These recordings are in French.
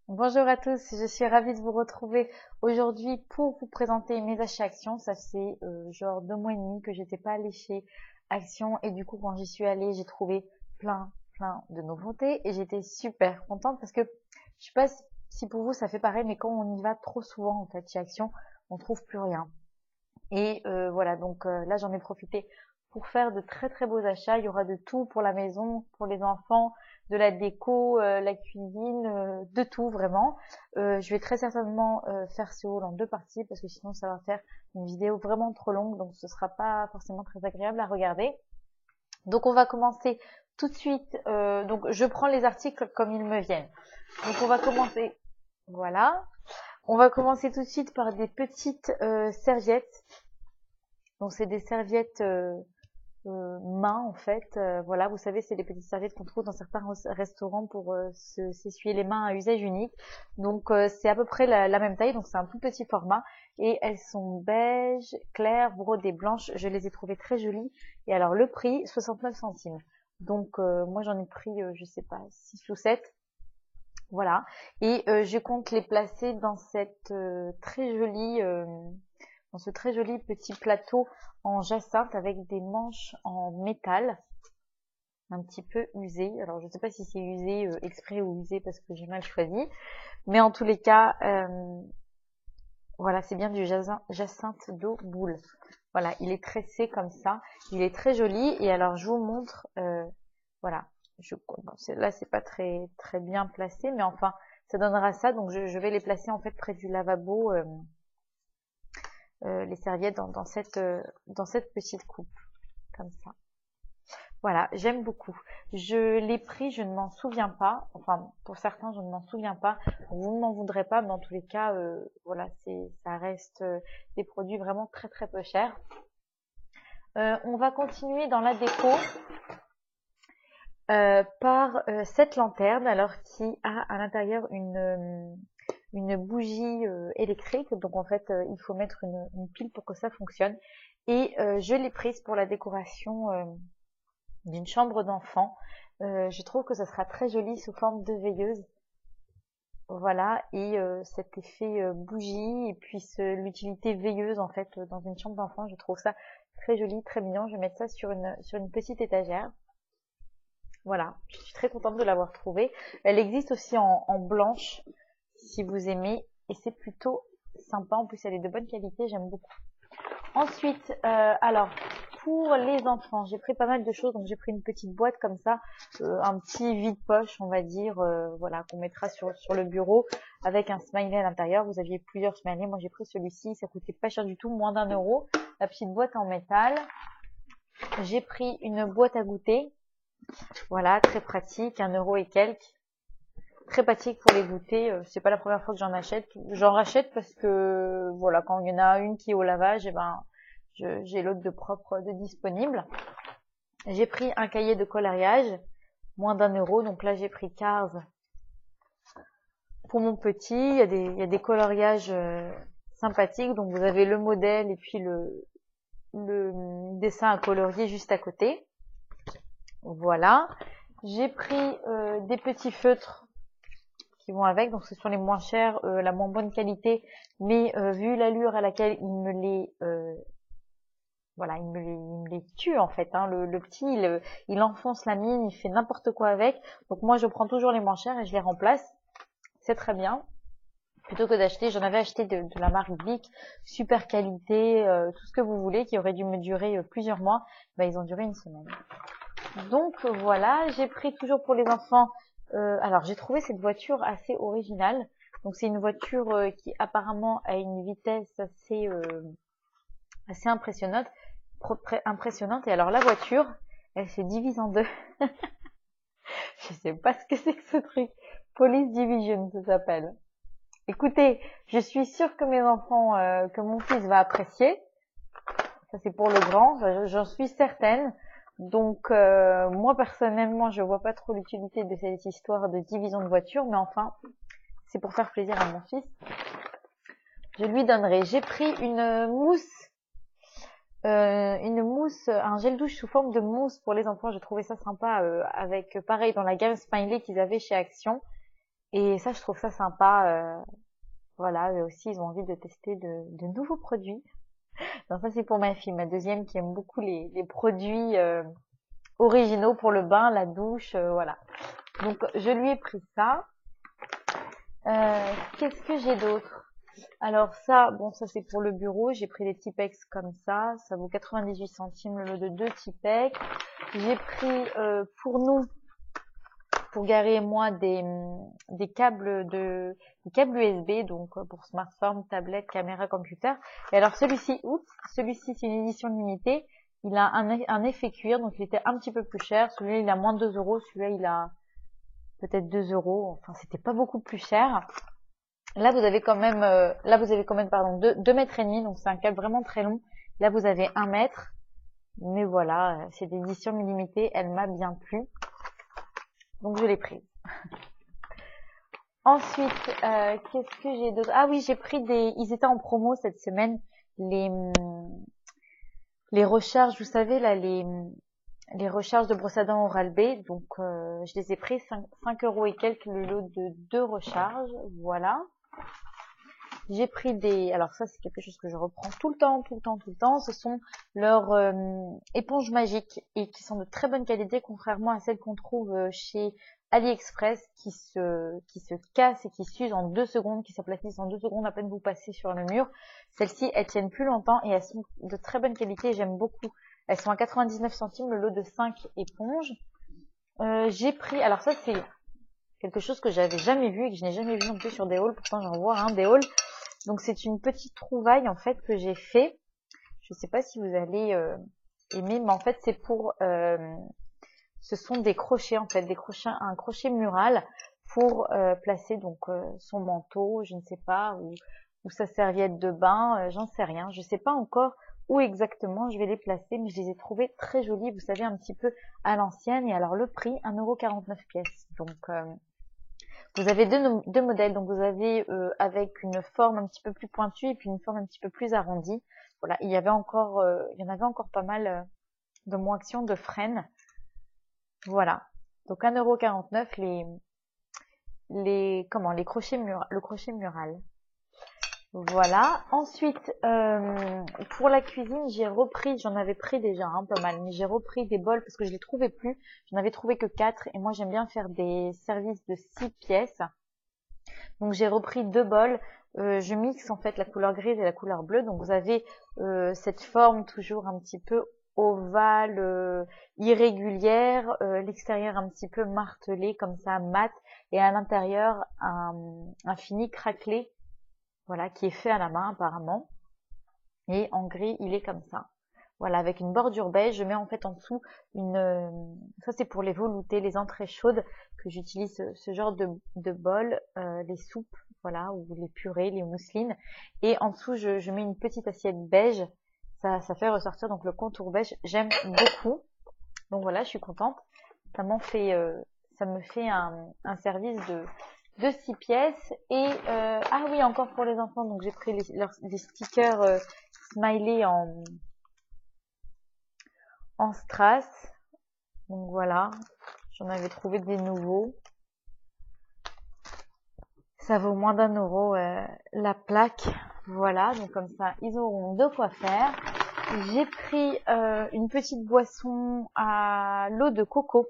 Bonjour à tous, je suis ravie de vous retrouver aujourd'hui pour vous présenter mes achats Action. Ça fait genre 2 mois et demi que j'étais pas allée chez Action et du coup quand j'y suis allée, j'ai trouvé plein de nouveautés et j'étais super contente parce que je sais pas si pour vous ça fait pareil, mais quand on y va trop souvent en fait chez Action, on trouve plus rien. Et voilà, donc là j'en ai profité pour faire de très beaux achats. Il y aura de tout pour la maison, pour les enfants, de la déco, la cuisine, de tout vraiment. Je vais très certainement faire ce haul en 2 parties parce que sinon ça va faire une vidéo vraiment trop longue, donc ce sera pas forcément très agréable à regarder. Donc on va commencer tout de suite. Donc je prends les articles comme ils me viennent. Donc on va commencer. Voilà. On va commencer tout de suite par des petites serviettes. Donc c'est des serviettes main en fait. Voilà, vous savez, c'est les petites serviettes qu'on trouve dans certains restaurants pour s'essuyer les mains à usage unique. Donc c'est à peu près la même taille, donc c'est un tout petit format. Et elles sont beige, claires, brodées blanches. Je les ai trouvées très jolies. Et alors le prix, 69 centimes. Donc moi j'en ai pris, je sais pas, 6 ou 7. Voilà. Et je compte les placer dans cette très jolie dans ce très joli petit plateau en jacinthe avec des manches en métal un petit peu usé. Alors je ne sais pas si c'est usé exprès ou usé parce que j'ai mal choisi, mais en tous les cas, voilà, c'est bien du jacinthe d'eau boule. Voilà, il est tressé comme ça, il est très joli. Et alors je vous montre, voilà, bon, là c'est pas très bien placé, mais enfin ça donnera ça. Donc je vais les placer en fait près du lavabo. Les serviettes dans cette petite coupe, comme ça. Voilà, j'aime beaucoup. Je l'ai pris, je ne m'en souviens pas. Enfin, pour certains, je ne m'en souviens pas. Vous ne m'en voudrez pas, mais en tous les cas, voilà, ça reste des produits vraiment très peu chers. On va continuer dans la déco par cette lanterne, alors qui a à l'intérieur une bougie électrique. Donc en fait, il faut mettre une pile pour que ça fonctionne. Et je l'ai prise pour la décoration d'une chambre d'enfant. Je trouve que ça sera très joli sous forme de veilleuse. Voilà, et cet effet bougie et puis l'utilité veilleuse en fait dans une chambre d'enfant, je trouve ça très joli, très mignon. Je vais mettre ça sur une petite étagère. Voilà, je suis très contente de l'avoir trouvée. Elle existe aussi en blanche si vous aimez et c'est plutôt sympa. En plus, elle est de bonne qualité, j'aime beaucoup. Ensuite, alors pour les enfants, j'ai pris pas mal de choses. Donc j'ai pris une petite boîte comme ça, un petit vide-poche, on va dire, voilà, qu'on mettra sur le bureau avec un smiley à l'intérieur. Vous aviez plusieurs smileys, moi j'ai pris celui-ci, ça coûtait pas cher du tout, moins d'1 euro. La petite boîte en métal. J'ai pris une boîte à goûter, voilà, très pratique, 1 euro et quelques. Très pratique pour les goûter. C'est pas la première fois que j'en achète. J'en rachète parce que voilà, quand il y en a une qui est au lavage, et ben j'ai l'autre de propre de disponible. J'ai pris un cahier de coloriage, moins d'1 euro. Donc là j'ai pris Cars pour mon petit. Il y a des coloriages sympathiques. Donc vous avez le modèle et puis le dessin à colorier juste à côté. Voilà. J'ai pris des petits feutres qui vont avec, donc ce sont les moins chers, la moins bonne qualité, mais vu l'allure à laquelle il me les voilà, il me les tue en fait, hein. Le petit il enfonce la mine, il fait n'importe quoi avec. Donc moi je prends toujours les moins chers et je les remplace. C'est très bien. Plutôt que d'acheter, j'en avais acheté de la marque Bic, super qualité, tout ce que vous voulez, qui aurait dû me durer plusieurs mois. Bah, ils ont duré une semaine. Donc voilà, j'ai pris toujours pour les enfants. Alors j'ai trouvé cette voiture assez originale. Donc c'est une voiture qui apparemment a une vitesse assez impressionnante. Et alors la voiture, elle se divise en deux. Je sais pas ce que c'est que ce truc. Police Division, ça s'appelle. Écoutez, je suis sûre que mes enfants, que mon fils va apprécier. Ça c'est pour le grand, j'en suis certaine. Donc moi personnellement, je vois pas trop l'utilité de cette histoire de division de voiture, mais enfin, c'est pour faire plaisir à mon fils. Je lui donnerai. J'ai pris une mousse, un gel douche sous forme de mousse pour les enfants. J'ai trouvé ça sympa avec pareil dans la gamme Smiley qu'ils avaient chez Action. Et ça, je trouve ça sympa. Voilà, eux aussi, ils ont envie de tester de nouveaux produits. Donc ça, c'est pour ma fille, ma deuxième, qui aime beaucoup les produits originaux pour le bain, la douche, voilà. Donc, je lui ai pris ça. Qu'est-ce que j'ai d'autre? Alors ça, bon, ça c'est pour le bureau. J'ai pris des Tipex comme ça. Ça vaut 98 centimes le lot de 2 Tipex. J'ai pris pour nous, pour Gary et moi, des câbles des câbles USB, donc pour smartphone, tablette, caméra, computer. Et alors celui-ci, oups, celui-ci c'est une édition limitée. Il a un effet cuir, donc il était un petit peu plus cher. Celui-là il a moins de 2 euros. Celui-là il a peut-être 2 euros. Enfin, c'était pas beaucoup plus cher. Là, vous avez quand même, pardon, 2 mètres et demi, donc c'est un câble vraiment très long. Là, vous avez 1 mètre. Mais voilà, c'est d'édition limitée, elle m'a bien plu. Donc, je l'ai prise. Ensuite, qu'est-ce que j'ai d'autre? Ah oui, j'ai pris ils étaient en promo cette semaine, les recharges, vous savez, là, les recharges de brosse à dents Oral-B. Donc, je les ai pris 5 euros et quelques le lot de 2 recharges. Voilà. J'ai pris alors ça c'est quelque chose que je reprends tout le temps. Ce sont leurs éponges magiques et qui sont de très bonne qualité, contrairement à celles qu'on trouve chez AliExpress qui se cassent et qui s'usent en 2 secondes, qui s'aplatissent en 2 secondes à peine vous passez sur le mur. Celles-ci, elles tiennent plus longtemps et elles sont de très bonne qualité et j'aime beaucoup. Elles sont à 99 centimes le lot de 5 éponges. J'ai pris, alors ça c'est quelque chose que j'avais jamais vu et que je n'ai jamais vu non plus sur des hauls, pourtant j'en vois des hauls. Donc c'est une petite trouvaille en fait que j'ai fait. Je ne sais pas si vous allez aimer, mais en fait c'est ce sont des crochets en fait, un crochet mural pour placer donc son manteau, je ne sais pas, ou sa serviette de bain, j'en sais rien. Je ne sais pas encore où exactement je vais les placer, mais je les ai trouvés très jolis, vous savez, un petit peu à l'ancienne. Et alors le prix, 1,49 € pièce. Donc vous avez deux modèles, donc vous avez avec une forme un petit peu plus pointue et puis une forme un petit peu plus arrondie. Voilà, il y en avait encore pas mal de mon action de frêne. Voilà, donc 1,49 € les crochets le crochet mural. Voilà. Ensuite, pour la cuisine, j'en avais pris déjà pas mal, mais j'ai repris des bols parce que je les trouvais plus. J'en avais trouvé que 4 et moi j'aime bien faire des services de 6 pièces. Donc j'ai repris 2 bols. Je mixe en fait la couleur grise et la couleur bleue. Donc vous avez cette forme toujours un petit peu ovale, irrégulière, l'extérieur un petit peu martelé comme ça, mat, et à l'intérieur un fini craquelé. Voilà, qui est fait à la main apparemment. Et en gris, il est comme ça. Voilà, avec une bordure beige. Je mets en fait en dessous ça c'est pour les veloutés, les entrées chaudes, que j'utilise ce genre de bol, les soupes, voilà, ou les purées, les mousselines. Et en dessous, je mets une petite assiette beige. Ça fait ressortir donc le contour beige. J'aime beaucoup. Donc voilà, je suis contente. Ça me fait un service de 6 pièces. Et ah oui, encore pour les enfants, donc j'ai pris les stickers smiley en strass. Donc voilà, j'en avais trouvé des nouveaux. Ça vaut moins d'1 € la plaque. Voilà, donc comme ça, ils auront de quoi faire. J'ai pris une petite boisson à l'eau de coco,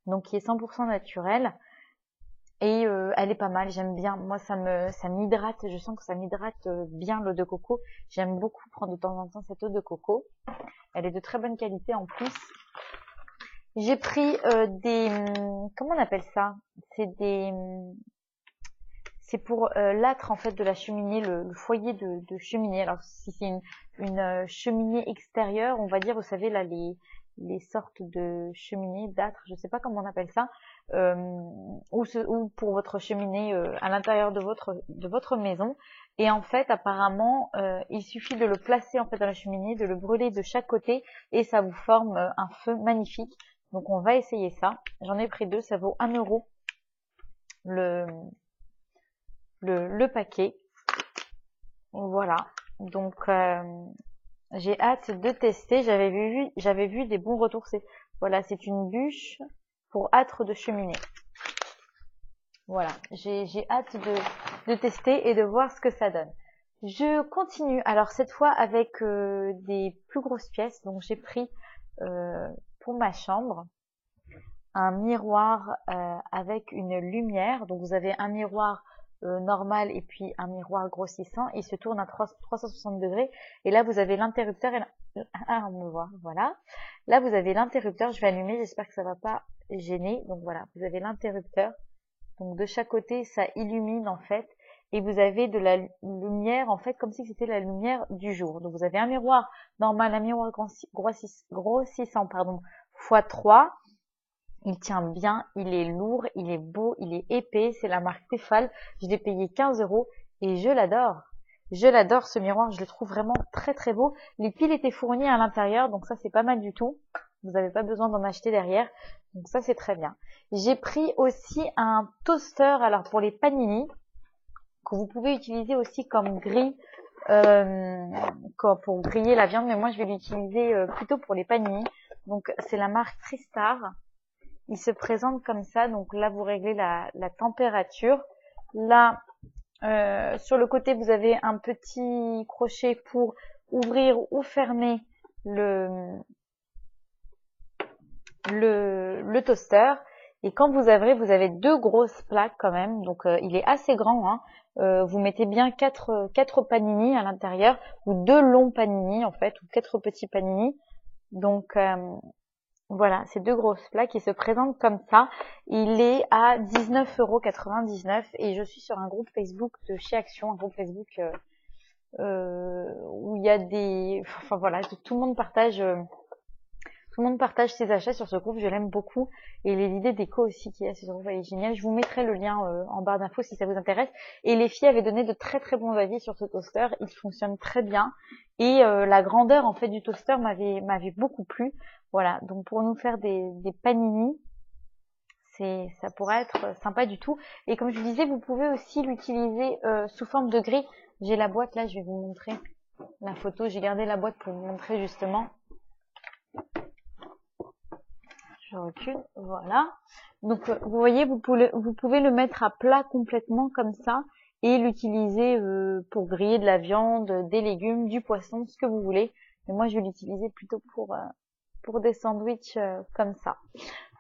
donc qui est 100% naturelle. Et elle est pas mal, j'aime bien. Moi, ça m'hydrate. Je sens que ça m'hydrate bien l'eau de coco. J'aime beaucoup prendre de temps en temps cette eau de coco. Elle est de très bonne qualité en plus. J'ai pris comment on appelle ça? C'est pour l'âtre en fait de la cheminée, le foyer de cheminée. Alors si c'est une cheminée extérieure, on va dire, vous savez là les sortes de cheminées d'âtre, je sais pas comment on appelle ça, ou pour votre cheminée à l'intérieur de votre maison. Et en fait, apparemment, il suffit de le placer en fait dans la cheminée, de le brûler de chaque côté et ça vous forme un feu magnifique. Donc on va essayer ça. J'en ai pris 2, ça vaut 1 € le paquet. Voilà. Donc j'ai hâte de tester. J'avais vu des bons retours. Voilà, c'est une bûche pour âtre de cheminée. Voilà, j'ai hâte de tester et de voir ce que ça donne. Je continue, alors cette fois avec des plus grosses pièces. Donc j'ai pris pour ma chambre un miroir avec une lumière. Donc vous avez un miroir normal et puis un miroir grossissant. Il se tourne à 360 degrés. Et là vous avez l'interrupteur. Ah, on me voit, voilà. Là vous avez l'interrupteur. Je vais allumer, j'espère que ça va pas gêner. Donc voilà, vous avez l'interrupteur. Donc de chaque côté, ça illumine en fait. Et vous avez de la lumière en fait comme si c'était la lumière du jour. Donc vous avez un miroir normal, un miroir grossissant pardon, x3. Il tient bien, il est lourd, il est beau, il est épais. C'est la marque Tefal. Je l'ai payé 15 € et je l'adore. Je l'adore ce miroir, je le trouve vraiment très très beau. Les piles étaient fournies à l'intérieur, donc ça c'est pas mal du tout. Vous n'avez pas besoin d'en acheter derrière, donc ça c'est très bien. J'ai pris aussi un toaster, alors pour les panini, que vous pouvez utiliser aussi comme grille, pour griller la viande, mais moi je vais l'utiliser plutôt pour les panini. Donc c'est la marque Tristar. Il se présente comme ça, donc là vous réglez la température. Là, sur le côté, vous avez un petit crochet pour ouvrir ou fermer le toaster. Et quand vous avez deux grosses plaques quand même, donc il est assez grand, hein. Vous mettez bien quatre panini à l'intérieur, ou deux longs panini en fait, ou quatre petits panini. Donc voilà, ces deux grosses plaques qui se présentent comme ça. Il est à 19,99 € et je suis sur un groupe Facebook de chez Action, un groupe Facebook où il y a enfin voilà, tout le monde partage ses achats sur ce groupe. Je l'aime beaucoup et l'idée déco aussi qui est sur ce groupe, elle est géniale. Je vous mettrai le lien en barre d'infos si ça vous intéresse. Et les filles avaient donné de très très bons avis sur ce toaster. Il fonctionne très bien et la grandeur en fait du toaster m'avait beaucoup plu. Voilà, donc pour nous faire des panini, ça pourrait être sympa du tout. Et comme je vous disais, vous pouvez aussi l'utiliser sous forme de grille. J'ai la boîte là, je vais vous montrer la photo. J'ai gardé la boîte pour vous montrer justement. Je recule, voilà. Donc vous voyez, vous pouvez le mettre à plat complètement comme ça et l'utiliser pour griller de la viande, des légumes, du poisson, ce que vous voulez. Mais moi, je vais l'utiliser plutôt pour des sandwichs comme ça.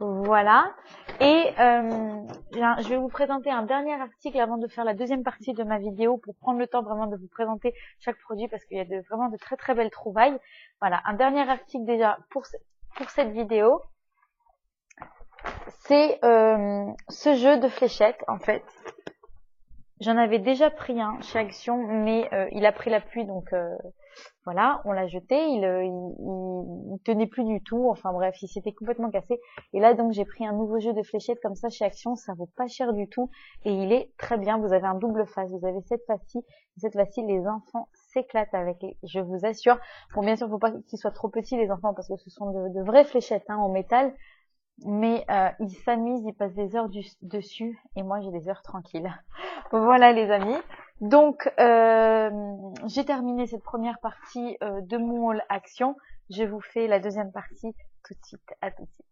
Voilà. Et je vais vous présenter un dernier article avant de faire la deuxième partie de ma vidéo pour prendre le temps vraiment de vous présenter chaque produit parce qu'il y a vraiment de très très belles trouvailles. Voilà, un dernier article déjà pour cette vidéo. C'est ce jeu de fléchettes en fait. J'en avais déjà pris un chez Action, mais il a pris la pluie, donc voilà, on l'a jeté. Il tenait plus du tout. Enfin bref, il s'était complètement cassé. Et là donc j'ai pris un nouveau jeu de fléchettes comme ça chez Action. Ça vaut pas cher du tout et il est très bien. Vous avez un double face. Vous avez cette face-ci. Cette face-ci, les enfants s'éclatent avec. Je vous assure. Bon, bien sûr, faut pas qu'ils soient trop petits les enfants parce que ce sont de vraies fléchettes en métal. Mais ils s'amusent, ils passent des heures dessus et moi j'ai des heures tranquilles. Voilà les amis. Donc j'ai terminé cette première partie de mon haul action. Je vous fais la deuxième partie tout de suite. À tout de suite.